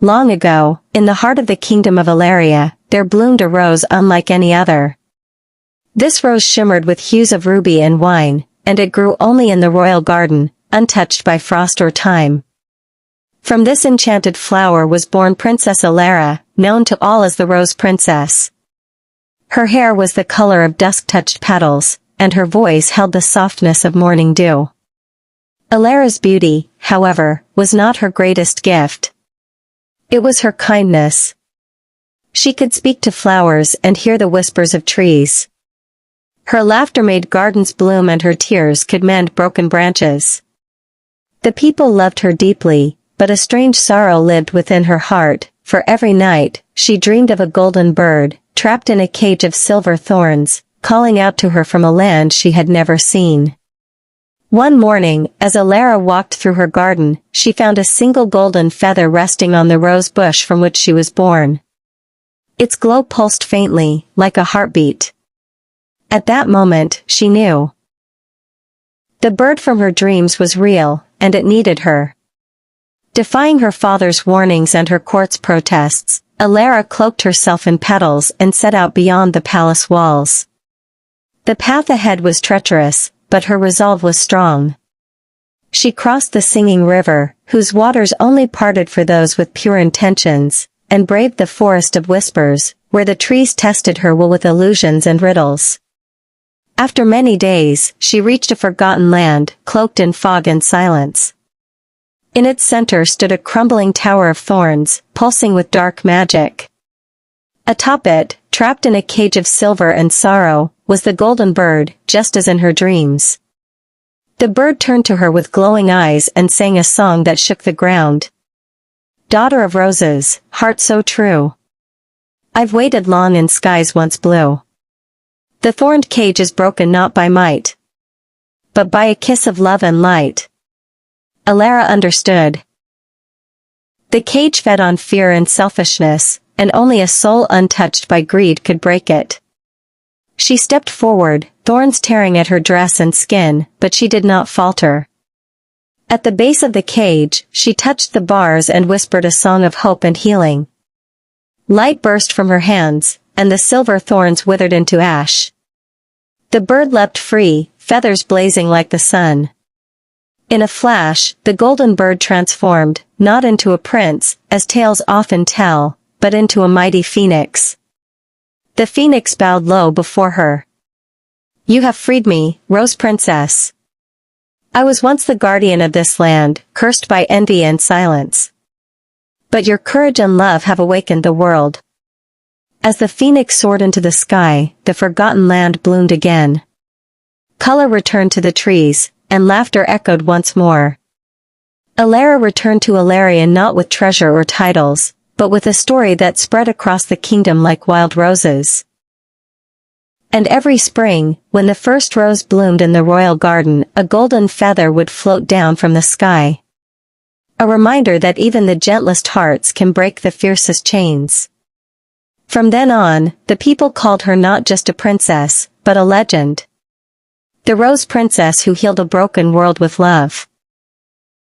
long ago, in the heart of the kingdom of Elara, there bloomed a rose unlike any other. This rose shimmered with hues of ruby and wine, and it grew only in the royal garden, untouched by frost or time. From this enchanted flower was born Princess Elara, known to all as the Rose Princess. Her hair was the color of dusk-touched petals, and her voice held the softness of morning dew. Elara's beauty, however, was not her greatest gift. It was her kindness. She could speak to flowers and hear the whispers of trees. Her laughter made gardens bloom and her tears could mend broken branches. The people loved her deeply, but a strange sorrow lived within her heart, for every night, she dreamed of a golden bird, trapped in a cage of silver thorns, calling out to her from a land she had never seen. One morning, as Elara walked through her garden, she found a single golden feather resting on the rose bush from which she was born. Its glow pulsed faintly, like a heartbeat. At that moment, she knew. The bird from her dreams was real, and it needed her. Defying her father's warnings and her court's protests, Elara cloaked herself in petals and set out beyond the palace walls. The path ahead was treacherous, but her resolve was strong. She crossed the singing river, whose waters only parted for those with pure intentions, and braved the forest of whispers, where the trees tested her will with illusions and riddles. After many days, she reached a forgotten land, cloaked in fog and silence. In its center stood a crumbling tower of thorns, pulsing with dark magic. Atop it, trapped in a cage of silver and sorrow, was the golden bird, just as in her dreams. The bird turned to her with glowing eyes and sang a song that shook the ground. Daughter of roses, heart so true. I've waited long in skies once blue. The thorned cage is broken not by might, but by a kiss of love and light. Elara understood. The cage fed on fear and selfishness, and only a soul untouched by greed could break it. She stepped forward, thorns tearing at her dress and skin, but she did not falter. At the base of the cage, she touched the bars and whispered a song of hope and healing. Light burst from her hands, and the silver thorns withered into ash. The bird leapt free, feathers blazing like the sun. In a flash, the golden bird transformed, not into a prince, as tales often tell, but into a mighty phoenix. The phoenix bowed low before her. You have freed me, Rose Princess. I was once the guardian of this land, cursed by envy and silence. But your courage and love have awakened the world. As the phoenix soared into the sky, the forgotten land bloomed again. Color returned to the trees, and laughter echoed once more. Elara returned to Elara not with treasure or titles, but with a story that spread across the kingdom like wild roses. And every spring, when the first rose bloomed in the royal garden, a golden feather would float down from the sky. A reminder that even the gentlest hearts can break the fiercest chains. From then on, the people called her not just a princess, but a legend. The Rose Princess who healed a broken world with love.